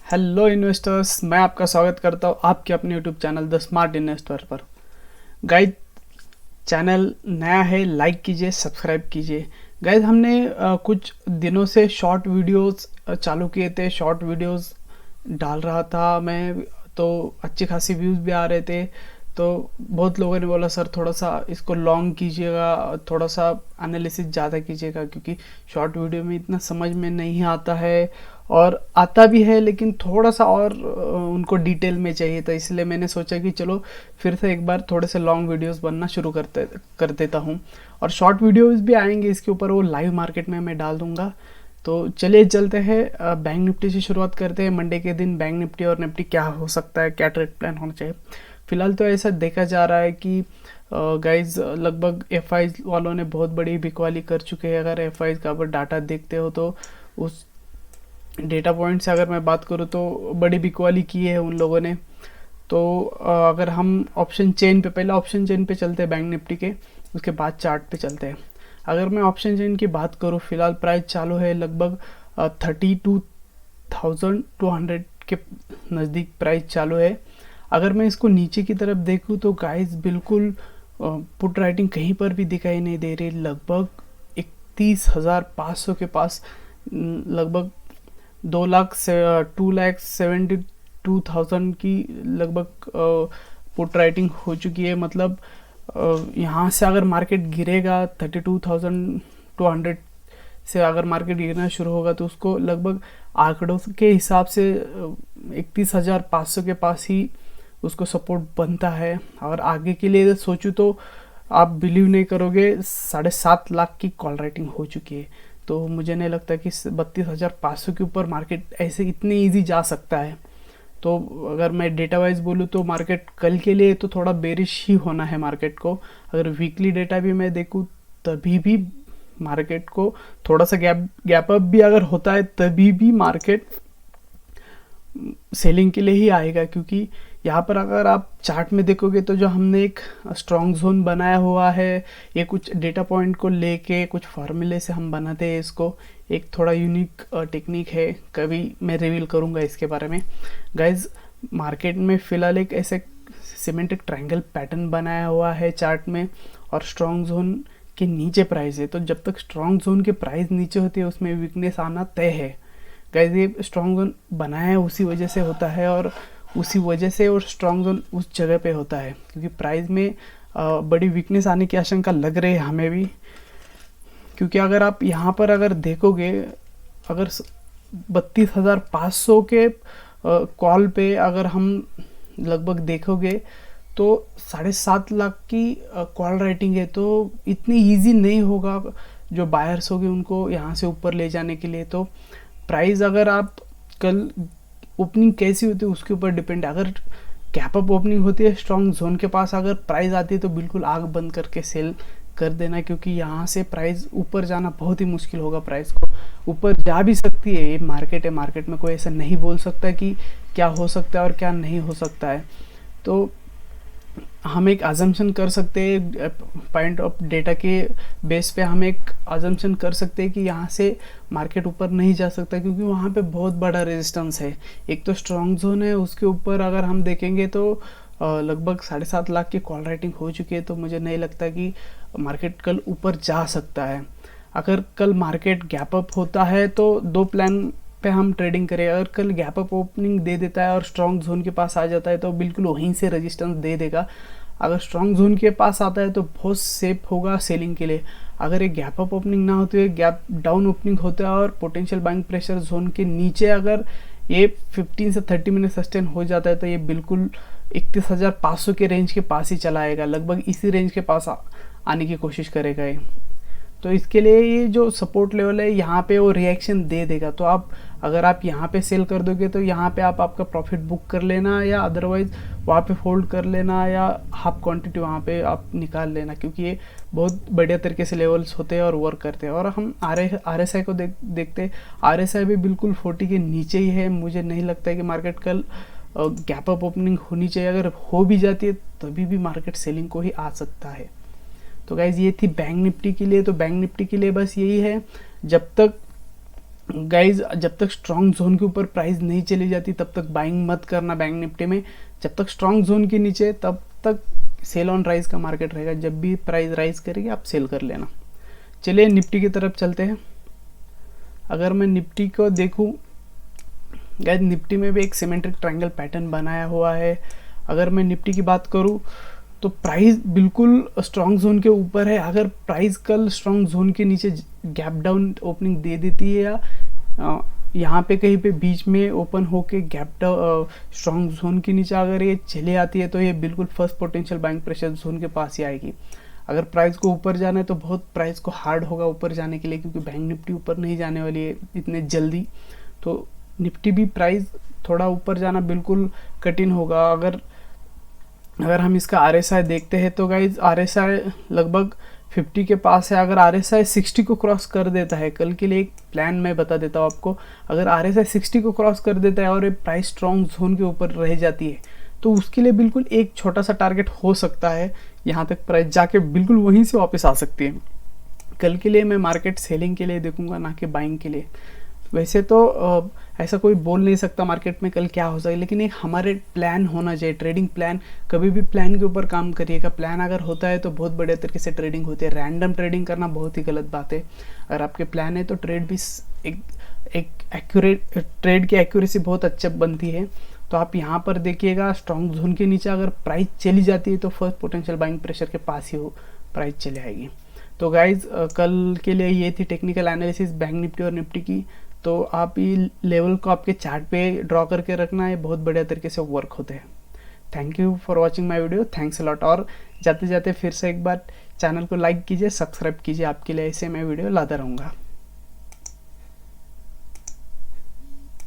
Hello investors, मैं आपका स्वागत करता हूँ आपके अपने YouTube channel the smart investor पर। गाइज, चैनल नया है, लाइक कीजिए, सब्सक्राइब कीजिए। गाइज, हमने कुछ दिनों से शॉर्ट वीडियोस चालू किए थे। शॉर्ट वीडियोस डाल रहा था मैं, तो अच्छी खासी व्यूज़ भी आ रहे थे। तो बहुत लोगों ने बोला सर थोड़ा सा इसको लॉन्ग कीजिएगा, थोड़ा सा एनालिसिस ज़्यादा कीजिएगा, क्योंकि शॉर्ट वीडियो में इतना समझ में नहीं आता है। और आता भी है लेकिन थोड़ा सा और उनको डिटेल में चाहिए था। इसलिए मैंने सोचा कि चलो फिर से एक बार थोड़े से लॉन्ग वीडियोस बनना शुरू कर देता हूँ। और शॉर्ट वीडियोस भी आएंगे इसके ऊपर, वो लाइव मार्केट में मैं डाल दूंगा। तो चलिए चलते हैं, बैंक निफ्टी से शुरुआत करते हैं। मंडे के दिन बैंक निफ्टी और निफ्टी क्या हो सकता है, क्या ट्रेड प्लान होना चाहिए। फिलहाल तो ऐसा देखा जा रहा है कि गाइज लगभग एफ वालों ने बहुत बड़ी बिकवाली कर चुके हैं। अगर एफ का अगर डाटा देखते हो तो उस डेटा पॉइंट से अगर मैं बात करूँ तो बड़ी बिकवाली की है उन लोगों ने। तो अगर हम ऑप्शन चेन पे, पहले ऑप्शन चेन पे चलते हैं बैंक निफ्टी के, उसके बाद चार्ट पे चलते हैं। अगर मैं ऑप्शन चेन की बात करूँ, फिलहाल प्राइस चालू है लगभग 32,200 के नज़दीक प्राइस चालू है। अगर मैं इसको नीचे की तरफ देखूँ तो गाइस बिल्कुल पुट राइटिंग कहीं पर भी दिखाई नहीं दे रही। लगभग 31,500 के पास, लगभग 2,72,000 की लगभग पुट राइटिंग हो चुकी है। मतलब यहाँ से अगर मार्केट गिरेगा 32,200 से, अगर मार्केट गिरना शुरू होगा तो उसको लगभग आंकड़ों के हिसाब से 31,500 के पास ही उसको सपोर्ट बनता है। और आगे के लिए सोचूं तो आप बिलीव नहीं करोगे, 7.5 लाख की कॉल राइटिंग हो चुकी है। तो मुझे नहीं लगता कि 32,500 के ऊपर मार्केट ऐसे इतने इजी जा सकता है। तो अगर मैं डेटा वाइज बोलूँ तो मार्केट कल के लिए तो थोड़ा बेरिश ही होना है मार्केट को। अगर वीकली डेटा भी मैं देखूँ तभी भी मार्केट को थोड़ा सा गैप अप भी अगर होता है तभी भी मार्केट सेलिंग के लिए ही आएगा। क्योंकि यहाँ पर अगर आप चार्ट में देखोगे तो जो हमने एक स्ट्रॉन्ग जोन बनाया हुआ है, ये कुछ डेटा पॉइंट को लेके कुछ फार्मूले से हम बनाते हैं इसको। एक थोड़ा यूनिक टेक्निक है, कभी मैं रिवील करूँगा इसके बारे में। गाइज, मार्केट में फ़िलहाल एक ऐसे सीमेंटेड ट्रायंगल पैटर्न बनाया हुआ है चार्ट में, और स्ट्रॉन्ग जोन के नीचे प्राइस है। तो जब तक स्ट्रॉन्ग जोन के प्राइस नीचे होती है उसमें वीकनेस आना तय है। गाइज, ये स्ट्रॉन्ग जोन बनाया है उसी वजह से होता है, और उसी वजह से और स्ट्रॉन्ग जोन उस जगह पे होता है क्योंकि प्राइस में बड़ी वीकनेस आने की आशंका लग रही है हमें भी। क्योंकि अगर आप यहाँ पर अगर देखोगे, अगर 32,500 के कॉल पे अगर हम लगभग देखोगे तो 7.5 लाख की कॉल राइटिंग है। तो इतनी इजी नहीं होगा जो बायर्स होंगे उनको यहाँ से ऊपर ले जाने के लिए। तो प्राइस अगर आप कल ओपनिंग कैसी होती है उसके ऊपर डिपेंड है। अगर कैप अप ओपनिंग होती है स्ट्रॉन्ग जोन के पास, अगर प्राइस आती है तो बिल्कुल आग बंद करके सेल कर देना, क्योंकि यहाँ से प्राइस ऊपर जाना बहुत ही मुश्किल होगा। प्राइस को ऊपर जा भी सकती है, ये मार्केट है, मार्केट में कोई ऐसा नहीं बोल सकता कि क्या हो सकता है और क्या नहीं हो सकता है। तो हम एक अजम्पशन कर सकते हैं, पॉइंट ऑफ डेटा के बेस पे हम एक अजम्पशन कर सकते हैं कि यहाँ से मार्केट ऊपर नहीं जा सकता, क्योंकि वहाँ पे बहुत बड़ा रेजिस्टेंस है। एक तो स्ट्रॉन्ग जोन है, उसके ऊपर अगर हम देखेंगे तो लगभग 7.5 लाख की कॉल राइटिंग हो चुकी है। तो मुझे नहीं लगता कि मार्केट कल ऊपर जा सकता है। अगर कल मार्केट गैप अप होता है तो दो प्लान पे हम ट्रेडिंग करें। अगर कल गैप अप ओपनिंग दे देता है और स्ट्रॉन्ग जोन के पास आ जाता है तो बिल्कुल वहीं से रेजिस्टेंस दे देगा। अगर स्ट्रॉन्ग जोन के पास आता है तो बहुत सेफ होगा सेलिंग के लिए। अगर एक गैप अप ओपनिंग ना होती है, गैप डाउन ओपनिंग होता है और पोटेंशियल बाइंग प्रेशर जोन के नीचे अगर ये 15 से 30 मिनट सस्टेन हो जाता है तो ये बिल्कुल 31,500 के रेंज के पास ही चला आएगा। लगभग इसी रेंज के पास आने की कोशिश करेगा ये। तो इसके लिए ये जो सपोर्ट लेवल है यहाँ पे वो रिएक्शन दे देगा। तो आप अगर आप यहाँ पे सेल कर दोगे तो यहाँ पे आप आपका प्रॉफिट बुक कर लेना, या अदरवाइज वहाँ पे होल्ड कर लेना, या हाफ क्वांटिटी वहाँ पे आप निकाल लेना, क्योंकि ये बहुत बढ़िया तरीके से लेवल्स होते हैं और वर्क करते हैं। और हम RSI को देखते, RSI भी बिल्कुल 40 के नीचे ही है। मुझे नहीं लगता है कि मार्केट कल गैप अप ओपनिंग होनी चाहिए। अगर हो भी जाती है तभी भी मार्केट सेलिंग को ही आ सकता है। तो गाइज, ये थी बैंक निफ्टी के लिए। तो बैंक निफ्टी के लिए बस यही है, जब तक गाइज जब तक स्ट्रॉन्ग जोन के ऊपर प्राइस नहीं चली जाती तब तक बाइंग मत करना बैंक निफ्टी में। जब तक स्ट्रॉन्ग जोन के नीचे तब तक सेल ऑन राइज का मार्केट रहेगा। जब भी प्राइस राइज करेगी आप सेल कर लेना। चलिए निफ्टी की तरफ चलते हैं। अगर मैं निफ्टी को देखूं गाइज, निफ्टी में भी एक सिमेट्रिक ट्रायंगल पैटर्न बनाया हुआ है। अगर मैं निफ्टी की बात करूं तो प्राइस बिल्कुल स्ट्रॉन्ग जोन के ऊपर है। अगर प्राइस कल स्ट्रॉन्ग जोन के नीचे गैप डाउन ओपनिंग दे देती है या यहाँ पे कहीं पे बीच में ओपन होके गैप डाउन स्ट्रॉन्ग जोन के नीचे अगर ये चले आती है तो ये बिल्कुल first potential buying pressure zone के पास ही आएगी। अगर प्राइस को ऊपर जाना है तो बहुत प्राइस को हार्ड होगा ऊपर जाने के लिए, क्योंकि बैंक निफ्टी ऊपर नहीं जाने वाली है इतने जल्दी। तो निफ्टी भी प्राइस थोड़ा ऊपर जाना बिल्कुल कठिन होगा। अगर हम इसका RSI देखते हैं तो गाइज RSI लगभग 50 के पास है। अगर RSI 60 को क्रॉस कर देता है, कल के लिए एक प्लान मैं बता देता हूँ आपको। अगर RSI 60 को क्रॉस कर देता है और ये प्राइस स्ट्रॉन्ग जोन के ऊपर रह जाती है तो उसके लिए बिल्कुल एक छोटा सा टारगेट हो सकता है। यहाँ तक प्राइस जाके बिल्कुल वहीं से वापस आ सकती है। कल के लिए मैं मार्केट सेलिंग के लिए देखूंगा, ना कि बाइंग के लिए। वैसे तो ऐसा कोई बोल नहीं सकता मार्केट में कल क्या हो जाए, लेकिन एक हमारे प्लान होना चाहिए, ट्रेडिंग प्लान। कभी भी प्लान के ऊपर काम करिएगा। प्लान अगर होता है तो बहुत बढ़िया तरीके से ट्रेडिंग होती है। रैंडम ट्रेडिंग करना बहुत ही गलत बात है। अगर आपके प्लान है तो ट्रेड भी एक एक्यूरेट ट्रेड की एक्यूरेसी बहुत अच्छा बनती है। तो आप यहाँ पर देखिएगा, स्ट्रॉन्ग जोन के नीचे अगर प्राइस चली जाती है तो फर्स्ट पोटेंशियल बाइंग प्रेशर के पास ही वो प्राइस चले आएगी। तो गाइज कल के लिए ये थी टेक्निकल एनालिसिस बैंक निफ्टी और निफ्टी की। तो आप ये लेवल को आपके चार्ट पे ड्रॉ करके रखना है, बहुत बढ़िया तरीके से वर्क होते हैं। Thank you for watching my video, thanks a lot. और जाते जाते फिर से एक बार चैनल को लाइक कीजिए, सब्सक्राइब कीजिए, आपके लिए ऐसे मैं वीडियो लाता रहूँगा।